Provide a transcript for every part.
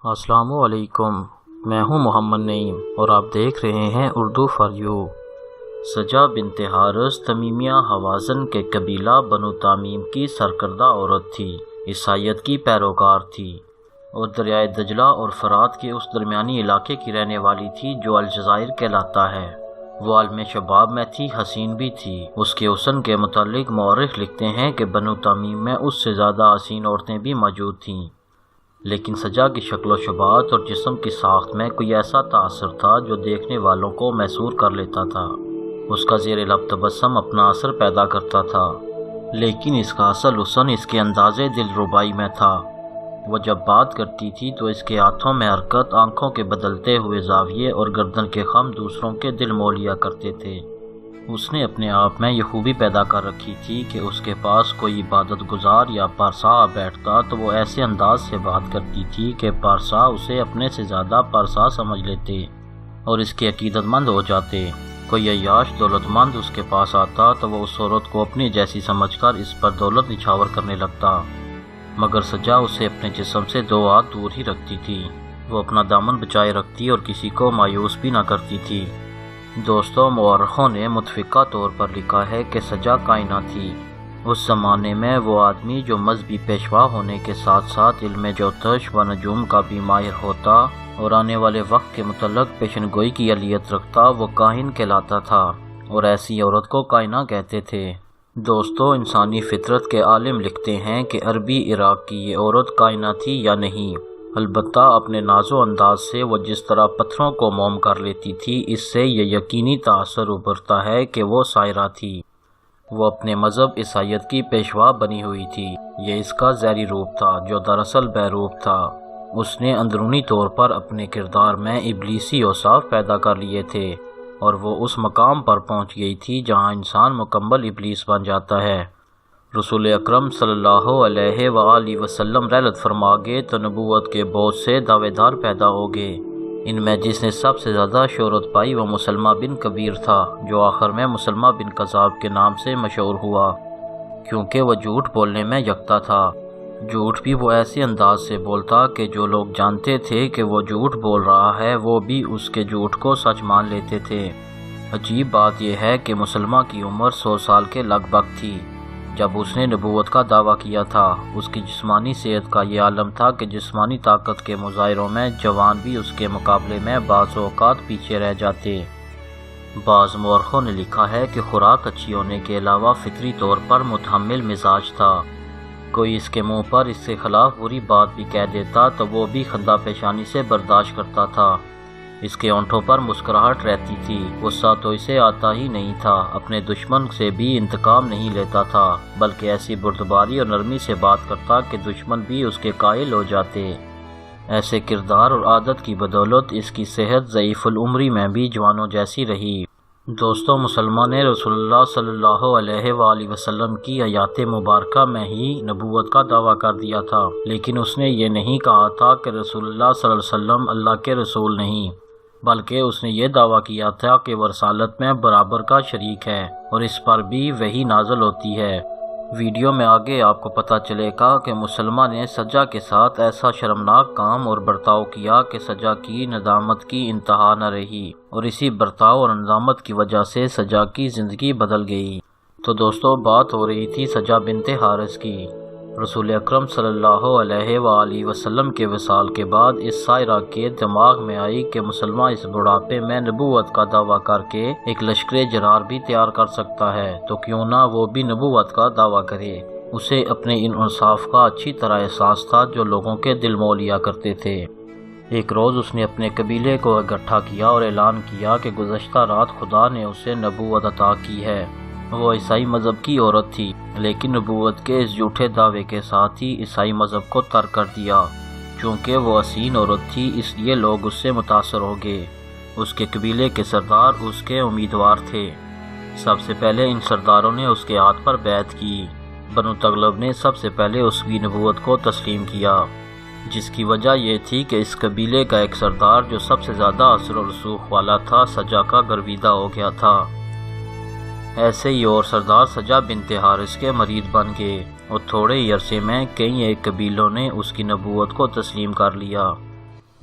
السلام علیکم، میں ہوں محمد نعیم اور آپ دیکھ رہے ہیں اردو فار یو۔ سجا بنت حارث تمیمیہ حوازن کے قبیلہ بنو تمیم کی سرکردہ عورت تھی، عیسائیت کی پیروکار تھی اور دریائے دجلہ اور فرات کے اس درمیانی علاقے کی رہنے والی تھی جو الجزائر کہلاتا ہے۔ وہ عالم شباب میں تھی، حسین بھی تھی۔ اس کے حسن کے متعلق مورخ لکھتے ہیں کہ بنو تمیم میں اس سے زیادہ حسین عورتیں بھی موجود تھیں، لیکن سجا کی شکل و شباہت اور جسم کی ساخت میں کوئی ایسا تاثر تھا جو دیکھنے والوں کو محصور کر لیتا تھا۔ اس کا زیر لب تبسم اپنا اثر پیدا کرتا تھا، لیکن اس کا اصل حسن اس کے انداز دلربائی میں تھا۔ وہ جب بات کرتی تھی تو اس کے ہاتھوں میں حرکت، آنکھوں کے بدلتے ہوئے زاویے اور گردن کے خم دوسروں کے دل مو لیا کرتے تھے۔ اس نے اپنے آپ میں یہ خوبی پیدا کر رکھی تھی کہ اس کے پاس کوئی عبادت گزار یا پارسا آ بیٹھتا تو وہ ایسے انداز سے بات کرتی تھی کہ پارسا اسے اپنے سے زیادہ پارسا سمجھ لیتے اور اس کے عقیدت مند ہو جاتے۔ کوئی عیاش دولت مند اس کے پاس آتا تو وہ اس عورت کو اپنی جیسی سمجھ کر اس پر دولت نچھاور کرنے لگتا، مگر سجا اسے اپنے جسم سے 2 ہاتھ دور ہی رکھتی تھی۔ وہ اپنا دامن بچائے رکھتی اور کسی کو مایوس بھی نہ کرتی تھی۔ دوستوں، مورخوں نے متفقہ طور پر لکھا ہے کہ سجا کائنہ تھی۔ اس زمانے میں وہ آدمی جو مذہبی پیشوا ہونے کے ساتھ ساتھ علم جوتش و نجوم کا بھی ماہر ہوتا اور آنے والے وقت کے متعلق پیشن گوئی کی اہلیت رکھتا، وہ کاہن کہلاتا تھا اور ایسی عورت کو کائنہ کہتے تھے۔ دوستوں، انسانی فطرت کے عالم لکھتے ہیں کہ عربی عراق کی یہ عورت کائنہ تھی یا نہیں، البتہ اپنے ناز و انداز سے وہ جس طرح پتھروں کو موم کر لیتی تھی، اس سے یہ یقینی تاثر ابھرتا ہے کہ وہ سائرہ تھی۔ وہ اپنے مذہب عیسائیت کی پیشوا بنی ہوئی تھی۔ یہ اس کا ظاہری روپ تھا جو دراصل بہروپ تھا۔ اس نے اندرونی طور پر اپنے کردار میں ابلیسی اوصاف پیدا کر لیے تھے اور وہ اس مقام پر پہنچ گئی تھی جہاں انسان مکمل ابلیس بن جاتا ہے۔ رسول اکرم صلی اللہ علیہ وآلہ وسلم رحلت فرما گئے تو نبوت کے بہت سے دعوے دار پیدا ہو گئے۔ ان میں جس نے سب سے زیادہ شہرت پائی وہ مسلمہ بن کبیر تھا، جو آخر میں مسلمہ بن کذاب کے نام سے مشہور ہوا، کیونکہ وہ جھوٹ بولنے میں یکتا تھا۔ جھوٹ بھی وہ ایسے انداز سے بولتا کہ جو لوگ جانتے تھے کہ وہ جھوٹ بول رہا ہے وہ بھی اس کے جھوٹ کو سچ مان لیتے تھے۔ عجیب بات یہ ہے کہ مسلمہ کی عمر 100 سال کے لگ بھگ تھی جب اس نے نبوت کا دعویٰ کیا تھا۔ اس کی جسمانی صحت کا یہ عالم تھا کہ جسمانی طاقت کے مظاہروں میں جوان بھی اس کے مقابلے میں بعض اوقات پیچھے رہ جاتے۔ بعض مورخوں نے لکھا ہے کہ خوراک اچھی ہونے کے علاوہ فطری طور پر متحمل مزاج تھا۔ کوئی اس کے منہ پر اس کے خلاف بری بات بھی کہہ دیتا تو وہ بھی خندہ پیشانی سے برداشت کرتا تھا۔ اس کے ہونٹوں پر مسکراہٹ رہتی تھی، غصہ تو اسے آتا ہی نہیں تھا۔ اپنے دشمن سے بھی انتقام نہیں لیتا تھا، بلکہ ایسی بردباری اور نرمی سے بات کرتا کہ دشمن بھی اس کے قائل ہو جاتے۔ ایسے کردار اور عادت کی بدولت اس کی صحت ضعیف العمری میں بھی جوانوں جیسی رہی۔ دوستوں، مسلمہ نے رسول اللہ صلی اللہ علیہ وآلہ وسلم کی حیات مبارکہ میں ہی نبوت کا دعویٰ کر دیا تھا، لیکن اس نے یہ نہیں کہا تھا کہ رسول اللہ صلی اللہ علیہ وسلم اللہ کے رسول نہیں، بلکہ اس نے یہ دعویٰ کیا تھا کہ وہ رسالت میں برابر کا شریک ہے اور اس پر بھی وحی نازل ہوتی ہے۔ ویڈیو میں آگے آپ کو پتہ چلے گا کہ مسلمہ نے سجا کے ساتھ ایسا شرمناک کام اور برتاؤ کیا کہ سجا کی ندامت کی انتہا نہ رہی اور اسی برتاؤ اور ندامت کی وجہ سے سجا کی زندگی بدل گئی۔ تو دوستوں، بات ہو رہی تھی سجا بنت حارث کی۔ رسول اکرم صلی اللہ علیہ وآلہ وسلم کے وصال کے بعد اس سائرہ کے دماغ میں آئی کہ مسلمہ اس بڑھاپے میں نبوت کا دعویٰ کر کے ایک لشکر جرار بھی تیار کر سکتا ہے، تو کیوں نہ وہ بھی نبوت کا دعویٰ کرے۔ اسے اپنے ان انصاف کا اچھی طرح احساس تھا جو لوگوں کے دل مو لیا کرتے تھے۔ ایک روز اس نے اپنے قبیلے کو اکٹھا کیا اور اعلان کیا کہ گزشتہ رات خدا نے اسے نبوت عطا کی ہے۔ وہ عیسائی مذہب کی عورت تھی، لیکن نبوت کے اس جھوٹے دعوے کے ساتھ ہی عیسائی مذہب کو ترک کر دیا۔ چونکہ وہ حسین عورت تھی اس لیے لوگ اس سے متاثر ہو گئے۔ اس کے قبیلے کے سردار اس کے امیدوار تھے۔ سب سے پہلے ان سرداروں نے اس کے ہاتھ پر بیعت کی۔ بنو تغلب نے سب سے پہلے اس کی نبوت کو تسلیم کیا، جس کی وجہ یہ تھی کہ اس قبیلے کا ایک سردار جو سب سے زیادہ اثر و رسوخ والا تھا، سجا کا گرویدہ ہو گیا تھا۔ ایسے ہی اور سردار سجا بنت حارث کے مرید بن گئے اور تھوڑے ہی عرصے میں کئی ایک قبیلوں نے اس کی نبوت کو تسلیم کر لیا۔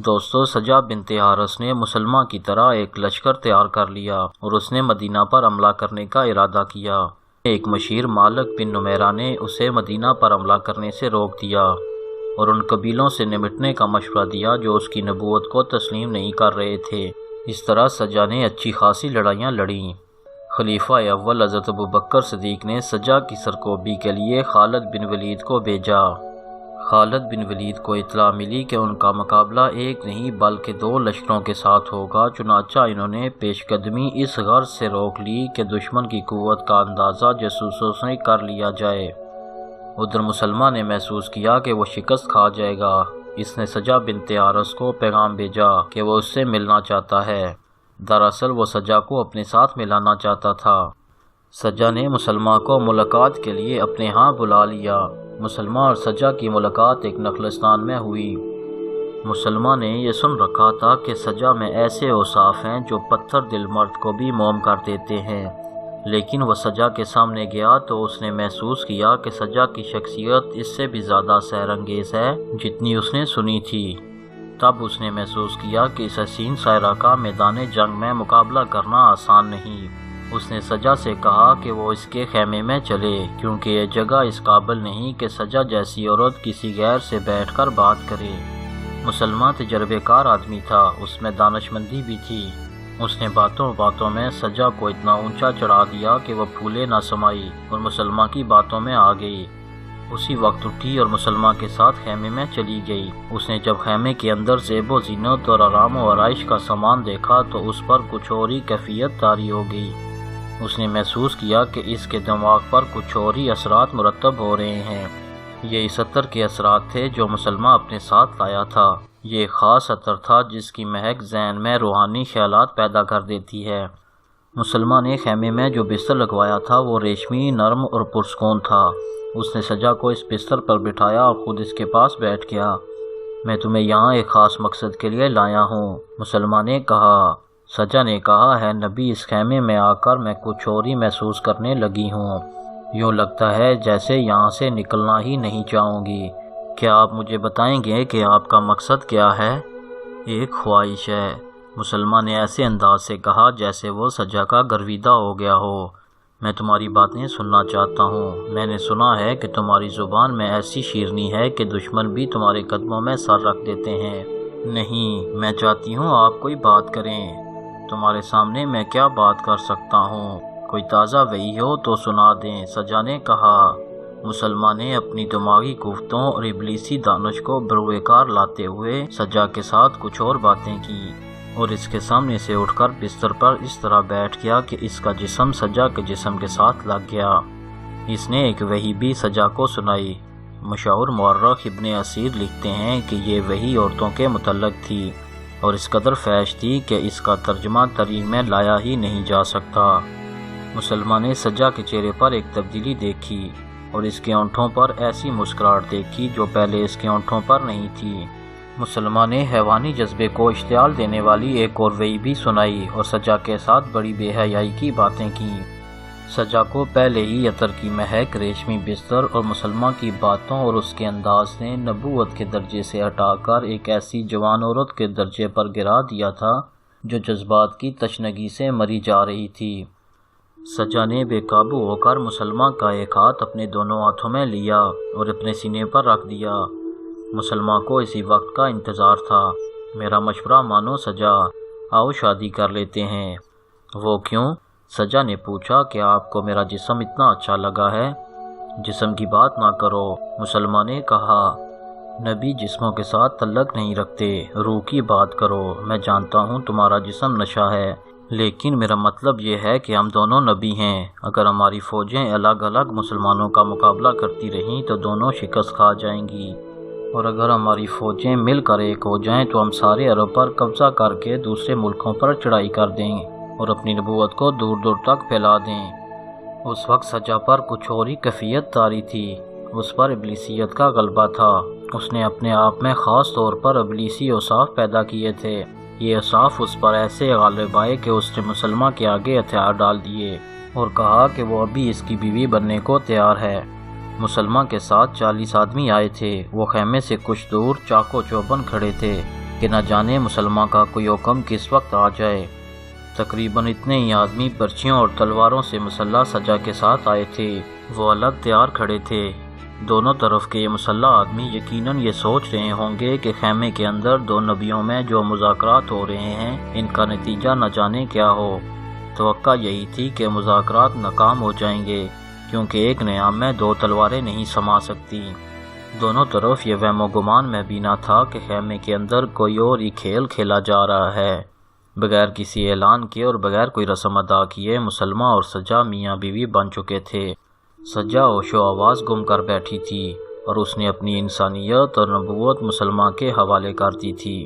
دوستو، سجا بنت حارث نے مسلمہ کی طرح ایک لشکر تیار کر لیا اور اس نے مدینہ پر حملہ کرنے کا ارادہ کیا۔ ایک مشیر مالک بن نمیرہ نے اسے مدینہ پر حملہ کرنے سے روک دیا اور ان قبیلوں سے نمٹنے کا مشورہ دیا جو اس کی نبوت کو تسلیم نہیں کر رہے تھے۔ اس طرح سجا نے اچھی خاصی لڑائیاں لڑیں۔ خلیفہ اول حضرت ابوبکر صدیق نے سجا کی سرکوبی کے لیے خالد بن ولید کو بھیجا۔ خالد بن ولید کو اطلاع ملی کہ ان کا مقابلہ ایک نہیں بلکہ 2 لشکروں کے ساتھ ہوگا، چنانچہ انہوں نے پیش قدمی اس غرض سے روک لی کہ دشمن کی قوت کا اندازہ جاسوسوں سے کر لیا جائے۔ ادھر مسلمہ نے محسوس کیا کہ وہ شکست کھا جائے گا۔ اس نے سجا بنت حارث کو پیغام بھیجا کہ وہ اس سے ملنا چاہتا ہے۔ دراصل وہ سجا کو اپنے ساتھ ملانا چاہتا تھا۔ سجا نے مسلمہ کو ملاقات کے لیے اپنے ہاں بلا لیا۔ مسلمہ اور سجا کی ملاقات ایک نخلستان میں ہوئی۔ مسلمہ نے یہ سن رکھا تھا کہ سجا میں ایسے اوصاف ہیں جو پتھر دل مرد کو بھی موم کر دیتے ہیں، لیکن وہ سجا کے سامنے گیا تو اس نے محسوس کیا کہ سجا کی شخصیت اس سے بھی زیادہ سحر انگیز ہے جتنی اس نے سنی تھی۔ تب اس نے محسوس کیا کہ اس حسین سائرہ کا میدان جنگ میں مقابلہ کرنا آسان نہیں۔ اس نے سجا سے کہا کہ وہ اس کے خیمے میں چلے، کیونکہ یہ جگہ اس قابل نہیں کہ سجا جیسی عورت کسی غیر سے بیٹھ کر بات کرے۔ مسلمہ تجربے کار آدمی تھا، اس میں دانش مندی بھی تھی۔ اس نے باتوں میں سجا کو اتنا اونچا چڑھا دیا کہ وہ پھولے نہ سمائی اور مسلمہ کی باتوں میں آ گئی۔ اسی وقت اٹھی اور مسلمہ کے ساتھ خیمے میں چلی گئی۔ اس نے جب خیمے کے اندر زیب و زینت اور آرام و آرائش کا سامان دیکھا تو اس پر کچھ اور ہی کیفیت طاری ہو گئی۔ اس نے محسوس کیا کہ اس کے دماغ پر کچھ اور ہی اثرات مرتب ہو رہے ہیں۔ یہ اس عطر کے اثرات تھے جو مسلمہ اپنے ساتھ لایا تھا۔ یہ خاص عطر تھا جس کی مہک ذہن میں روحانی خیالات پیدا کر دیتی ہے۔ مسلمہ نے خیمے میں جو بستر لگوایا تھا وہ ریشمی، نرم اور پرسکون تھا۔ اس نے سجا کو اس بستر پر بٹھایا اور خود اس کے پاس بیٹھ گیا۔ میں تمہیں یہاں ایک خاص مقصد کے لیے لایا ہوں، مسلمہ نے کہا۔ سجا نے کہا، ہے نبی، اس خیمے میں آ کر میں کچھ اور ہی محسوس کرنے لگی ہوں۔ یوں لگتا ہے جیسے یہاں سے نکلنا ہی نہیں چاہوں گی۔ کیا آپ مجھے بتائیں گے کہ آپ کا مقصد کیا ہے؟ ایک خواہش ہے، مسلمہ نے ایسے انداز سے کہا جیسے وہ سجا کا گرویدہ ہو گیا ہو۔ میں تمہاری باتیں سننا چاہتا ہوں۔ میں نے سنا ہے کہ تمہاری زبان میں ایسی شیرنی ہے کہ دشمن بھی تمہارے قدموں میں سر رکھ دیتے ہیں۔ نہیں، میں چاہتی ہوں آپ کوئی بات کریں۔ تمہارے سامنے میں کیا بات کر سکتا ہوں؟ کوئی تازہ وحی ہو تو سنا دیں، سجا نے کہا۔ مسلمہ نے اپنی دماغی قوتوں اور ابلیسی دانش کو بروئے کار لاتے ہوئے سجا کے ساتھ کچھ اور باتیں کی اور اس کے سامنے سے اٹھ کر بستر پر اس طرح بیٹھ گیا کہ اس کا جسم سجا کے جسم کے ساتھ لگ گیا۔ اس نے ایک وحی بھی سجا کو سنائی۔ مشہور مورخ ابن اسیر لکھتے ہیں کہ یہ وحی عورتوں کے متعلق تھی اور اس قدر فحش تھی کہ اس کا ترجمہ ترین میں لایا ہی نہیں جا سکتا۔ مسلمہ نے سجا کے چہرے پر ایک تبدیلی دیکھی اور اس کے ہونٹوں پر ایسی مسکراہٹ دیکھی جو پہلے اس کے ہونٹوں پر نہیں تھی۔ مسلمہ نے حیوانی جذبے کو اشتعال دینے والی ایک اور وحی بھی سنائی اور سجا کے ساتھ بڑی بے حیائی کی باتیں کیں۔ سجا کو پہلے ہی عطر کی مہک، ریشمی بستر اور مسلمہ کی باتوں اور اس کے انداز نے نبوت کے درجے سے ہٹا کر ایک ایسی جوان عورت کے درجے پر گرا دیا تھا جو جذبات کی تشنگی سے مری جا رہی تھی۔ سجا نے بے قابو ہو کر مسلمہ کا ایک ہاتھ اپنے دونوں ہاتھوں میں لیا اور اپنے سینے پر رکھ دیا۔ مسلمہ کو اسی وقت کا انتظار تھا۔ میرا مشورہ مانو سجا، آؤ شادی کر لیتے ہیں۔ وہ کیوں؟ سجا نے پوچھا کہ آپ کو میرا جسم اتنا اچھا لگا ہے؟ جسم کی بات نہ کرو، مسلمہ نے کہا۔ نبی جسموں کے ساتھ تعلق نہیں رکھتے، روح کی بات کرو۔ میں جانتا ہوں تمہارا جسم نشہ ہے، لیکن میرا مطلب یہ ہے کہ ہم دونوں نبی ہیں۔ اگر ہماری فوجیں الگ الگ مسلمانوں کا مقابلہ کرتی رہیں تو دونوں شکست کھا جائیں گی، اور اگر ہماری فوجیں مل کر ایک ہو جائیں تو ہم سارے عرب پر قبضہ کر کے دوسرے ملکوں پر چڑھائی کر دیں اور اپنی نبوت کو دور دور تک پھیلا دیں۔ اس وقت سجا پر کچھ اور ہی کیفیت طاری تھی، اس پر ابلیسیت کا غلبہ تھا۔ اس نے اپنے آپ میں خاص طور پر ابلیسی اوصاف پیدا کیے تھے۔ یہ اوصاف اس پر ایسے غالب آئے کہ اس نے مسلمہ کے آگے ہتھیار ڈال دیے اور کہا کہ وہ ابھی اس کی بیوی بننے کو تیار ہے۔ مسلمہ کے ساتھ 40 آدمی آئے تھے۔ وہ خیمے سے کچھ دور چاق و چوبند کھڑے تھے۔ کہ نہ جانے مسلمان کا کوئی حکم کس وقت آ جائے۔ تقریباً اتنے ہی آدمی برچیوں اور تلواروں سے مسلح سجا کے ساتھ آئے تھے۔ وہ الگ تیار کھڑے تھے۔ دونوں طرف کے یہ مسلح آدمی یقیناً یہ سوچ رہے ہوں گے کہ خیمے کے اندر دو نبیوں میں جو مذاکرات ہو رہے ہیں ان کا نتیجہ نہ جانے کیا ہو۔ توقع یہی تھی کہ مذاکرات ناکام ہو جائیں گے، کیونکہ ایک نیام میں دو تلواریں نہیں سما سکتی۔ دونوں طرف یہ وہم و گمان میں بھی نہ تھا کہ خیمے کے اندر کوئی اور ہی کھیل کھیلا جا رہا ہے۔ بغیر کسی اعلان کے اور بغیر کوئی رسم ادا کیے مسلمہ اور سجا میاں بیوی بن چکے تھے۔ سجا ہوش و آواز گم کر بیٹھی تھی اور اس نے اپنی انسانیت اور نبوت مسلمہ کے حوالے کر دی تھی۔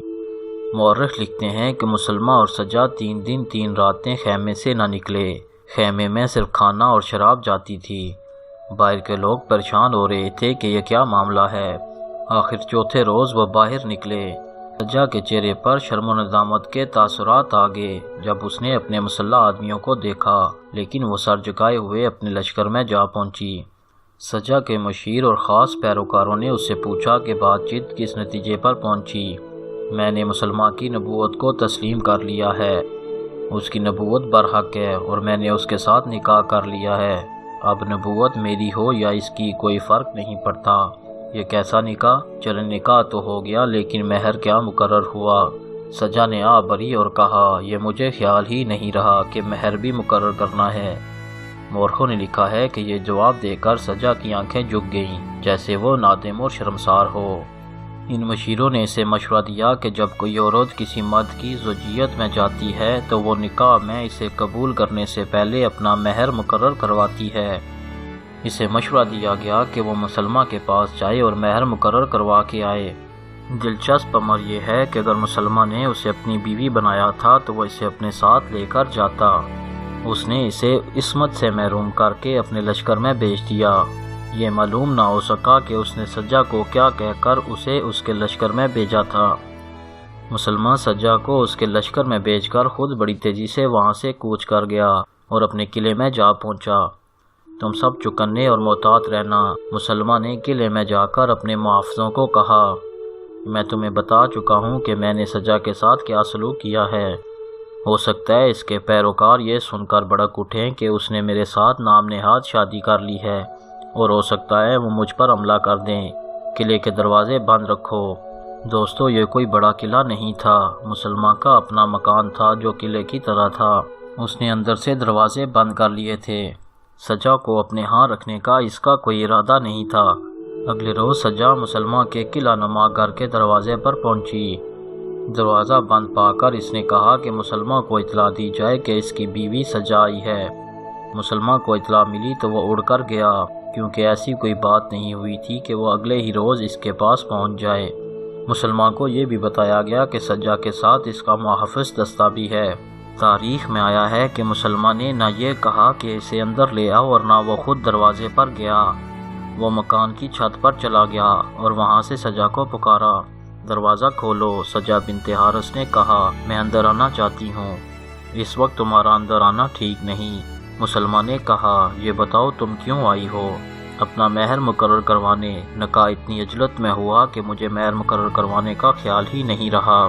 مورخ لکھتے ہیں کہ مسلمہ اور سجا 3 دن 3 راتیں خیمے سے نہ نکلے۔ خیمے میں صرف کھانا اور شراب جاتی تھی۔ باہر کے لوگ پریشان ہو رہے تھے کہ یہ کیا معاملہ ہے۔ آخر چوتھے روز وہ باہر نکلے۔ سجا کے چہرے پر شرم و ندامت کے تاثرات آ گئے جب اس نے اپنے مسلح آدمیوں کو دیکھا، لیکن وہ سر جھکائے ہوئے اپنے لشکر میں جا پہنچی۔ سجا کے مشیر اور خاص پیروکاروں نے اس سے پوچھا کہ بات چیت کس نتیجے پر پہنچی۔ میں نے مسلمہ کی نبوت کو تسلیم کر لیا ہے۔ اس کی نبوت برحق ہے اور میں نے اس کے ساتھ نکاح کر لیا ہے۔ اب نبوت میری ہو یا اس کی کوئی فرق نہیں پڑتا۔ یہ کیسا نکاح؟ چلے نکاح تو ہو گیا، لیکن مہر کیا مقرر ہوا؟ سجا نے آ بھری اور کہا، یہ مجھے خیال ہی نہیں رہا کہ مہر بھی مقرر کرنا ہے۔ مورخوں نے لکھا ہے کہ یہ جواب دے کر سجا کی آنکھیں جھک گئیں جیسے وہ نادم اور شرمسار ہو۔ ان مشیروں نے اسے مشورہ دیا کہ جب کوئی عورت کسی مرد کی زوجیت میں جاتی ہے تو وہ نکاح میں اسے قبول کرنے سے پہلے اپنا مہر مقرر کرواتی ہے۔ اسے مشورہ دیا گیا کہ وہ مسلمہ کے پاس جائے اور مہر مقرر کروا کے آئے۔ دلچسپ امر یہ ہے کہ اگر مسلمہ نے اسے اپنی بیوی بنایا تھا تو وہ اسے اپنے ساتھ لے کر جاتا۔ اس نے اسے عصمت سے محروم کر کے اپنے لشکر میں بھیج دیا۔ یہ معلوم نہ ہو سکا کہ اس نے سجا کو کیا کہہ کر اسے اس کے لشکر میں بھیجا تھا۔ مسلمہ سجا کو اس کے لشکر میں بھیج کر خود بڑی تیزی سے وہاں سے کوچ کر گیا اور اپنے قلعے میں جا پہنچا۔ تم سب چکنے اور محتاط رہنا۔ مسلمہ نے قلعے میں جا کر اپنے محافظوں کو کہا، میں تمہیں بتا چکا ہوں کہ میں نے سجا کے ساتھ کیا سلوک کیا ہے۔ ہو سکتا ہے اس کے پیروکار یہ سن کر بھڑک اٹھیں کہ اس نے میرے ساتھ نام نہاد شادی کر لی ہے، اور ہو سکتا ہے وہ مجھ پر حملہ کر دیں۔ قلعے کے دروازے بند رکھو۔ دوستو، یہ کوئی بڑا قلعہ نہیں تھا۔ مسلمہ کا اپنا مکان تھا جو قلعے کی طرح تھا۔ اس نے اندر سے دروازے بند کر لیے تھے۔ سجا کو اپنے ہاں رکھنے کا اس کا کوئی ارادہ نہیں تھا۔ اگلے روز سجا مسلمہ کے قلعہ نما گھر کے دروازے پر پہنچی۔ دروازہ بند پا کر اس نے کہا کہ مسلمہ کو اطلاع دی جائے کہ اس کی بیوی سجا آئی ہے۔ مسلمہ کو اطلاع ملی تو وہ اڑ کر گیا، کیونکہ ایسی کوئی بات نہیں ہوئی تھی کہ وہ اگلے ہی روز اس کے پاس پہنچ جائے۔ مسلمہ کو یہ بھی بتایا گیا کہ سجا کے ساتھ اس کا محافظ دستہ بھی ہے۔ تاریخ میں آیا ہے کہ مسلمہ نے نہ یہ کہا کہ اسے اندر لے آؤ اور نہ وہ خود دروازے پر گیا۔ وہ مکان کی چھت پر چلا گیا اور وہاں سے سجا کو پکارا، دروازہ کھولو۔ سجا بنت حارث نے کہا، میں اندر آنا چاہتی ہوں۔ اس وقت تمہارا اندر آنا ٹھیک نہیں۔ مسلمہ نے کہا، یہ بتاؤ تم کیوں آئی ہو؟ اپنا مہر مقرر کروانے۔ نکاح اتنی عجلت میں ہوا کہ مجھے مہر مقرر کروانے کا خیال ہی نہیں رہا۔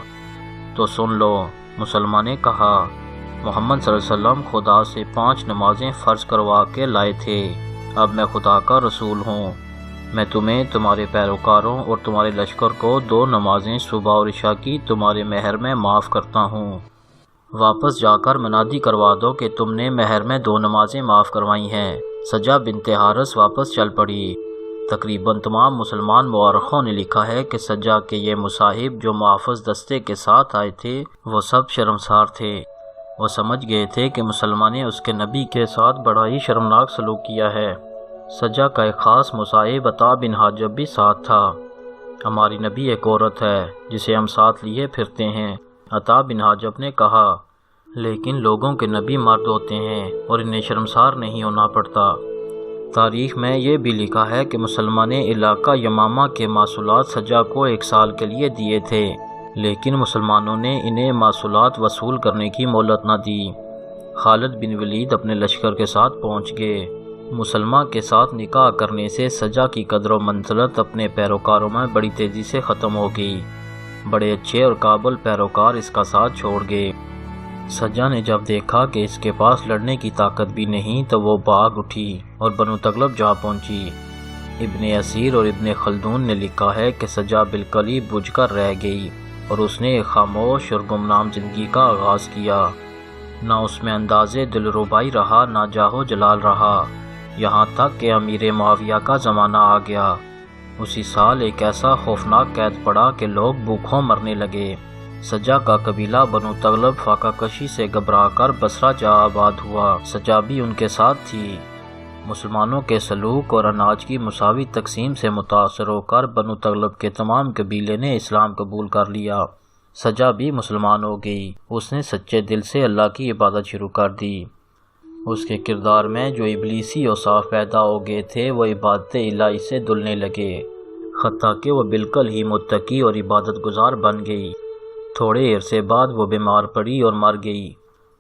تو سن لو، مسلمہ نے کہا، محمد صلی اللہ علیہ وسلم خدا سے 5 نمازیں فرض کروا کے لائے تھے۔ اب میں خدا کا رسول ہوں۔ میں تمہیں، تمہارے پیروکاروں اور تمہارے لشکر کو 2 نمازیں صبح اور عشاء کی تمہارے مہر میں معاف کرتا ہوں۔ واپس جا کر منادی کروا دو کہ تم نے مہر میں 2 نمازیں معاف کروائی ہیں۔ سجا بنت حارث واپس چل پڑی۔ تقریباً تمام مسلمان مورخوں نے لکھا ہے کہ سجا کے یہ مصاحب جو محافظ دستے کے ساتھ آئے تھے وہ سب شرمسار تھے۔ وہ سمجھ گئے تھے کہ مسلمہ نے اس کے نبی کے ساتھ بڑا ہی شرمناک سلوک کیا ہے۔ سجا کا ایک خاص مصاحب عطا بن حاجب بھی ساتھ تھا۔ ہماری نبی ایک عورت ہے جسے ہم ساتھ لیے پھرتے ہیں، عطا بن حاجب نے کہا، لیکن لوگوں کے نبی مرد ہوتے ہیں اور انہیں شرمسار نہیں ہونا پڑتا۔ تاریخ میں یہ بھی لکھا ہے کہ مسلمہ نے علاقہ یمامہ کے محصولات سجا کو 1 سال کے لیے دیے تھے، لیکن مسلمانوں نے انہیں محصولات وصول کرنے کی مہلت نہ دی۔ خالد بن ولید اپنے لشکر کے ساتھ پہنچ گئے۔ مسلمہ کے ساتھ نکاح کرنے سے سجا کی قدر و منزلت اپنے پیروکاروں میں بڑی تیزی سے ختم ہو گئی۔ بڑے اچھے اور قابل پیروکار اس کا ساتھ چھوڑ گئے۔ سجا نے جب دیکھا کہ اس کے پاس لڑنے کی طاقت بھی نہیں تو وہ بھاگ اٹھی اور بنو تغلب جا پہنچی۔ ابن اسیر اور ابن خلدون نے لکھا ہے کہ سجا بالکل ہی بجھ کر رہ گئی اور اس نے ایک خاموش اور گمنام زندگی کا آغاز کیا۔ نہ اس میں اندازے دلربائی رہا، نہ جاہو جلال رہا، یہاں تک کہ امیر معاویہ کا زمانہ آ گیا۔ اسی سال ایک ایسا خوفناک قید پڑا کہ لوگ بھوکوں مرنے لگے۔ سجا کا قبیلہ بنو تغلب فاقہ کشی سے گھبرا کر بصرہ جا آباد ہوا۔ سجا بھی ان کے ساتھ تھی۔ مسلمانوں کے سلوک اور اناج کی مساوی تقسیم سے متاثر ہو کر بنو تغلب کے تمام قبیلے نے اسلام قبول کر لیا۔ سجا بھی مسلمان ہو گئی۔ اس نے سچے دل سے اللہ کی عبادت شروع کر دی۔ اس کے کردار میں جو ابلیسی اوصاف پیدا ہو گئے تھے وہ عبادت الہی سے دھلنے لگے، حتیٰ کہ وہ بالکل ہی متقی اور عبادت گزار بن گئی۔ تھوڑے عرصے بعد وہ بیمار پڑی اور مر گئی۔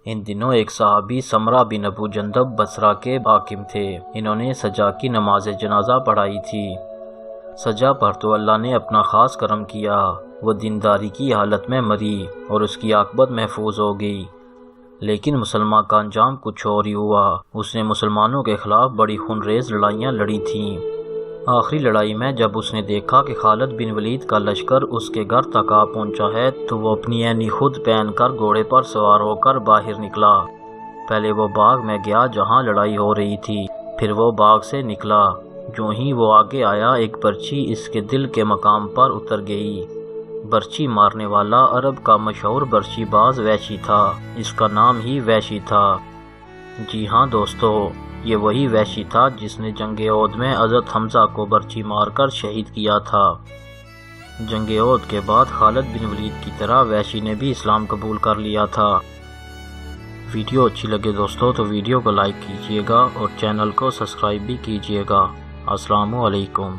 ان دنوں ایک صحابی سمرہ بن ابو جندب بصرہ کے حاکم تھے۔ انہوں نے سجا کی نماز جنازہ پڑھائی تھی۔ سجا پر تو اللہ نے اپنا خاص کرم کیا۔ وہ دینداری کی حالت میں مری اور اس کی عاقبت محفوظ ہو گئی۔ لیکن مسلمہ کا انجام کچھ اور ہی ہوا۔ اس نے مسلمانوں کے خلاف بڑی خونریز لڑائیاں لڑی تھیں۔ آخری لڑائی میں جب اس نے دیکھا کہ خالد بن ولید کا لشکر اس کے گھر تک آ پہنچا ہے تو وہ اپنی عینی خود پہن کر گھوڑے پر سوار ہو کر باہر نکلا۔ پہلے وہ باغ میں گیا جہاں لڑائی ہو رہی تھی، پھر وہ باغ سے نکلا۔ جو ہی وہ آگے آیا ایک برچھی اس کے دل کے مقام پر اتر گئی۔ برچھی مارنے والا عرب کا مشہور برچھی باز وحشی تھا۔ اس کا نام ہی وحشی تھا۔ جی ہاں دوستو، یہ وہی وحشی تھا جس نے جنگ احد میں حضرت حمزہ کو برچھی مار کر شہید کیا تھا۔ جنگ احد کے بعد خالد بن ولید کی طرح وحشی نے بھی اسلام قبول کر لیا تھا۔ ویڈیو اچھی لگے دوستو تو ویڈیو کو لائک کیجیے گا اور چینل کو سبسکرائب بھی کیجیے گا۔ السلام علیکم۔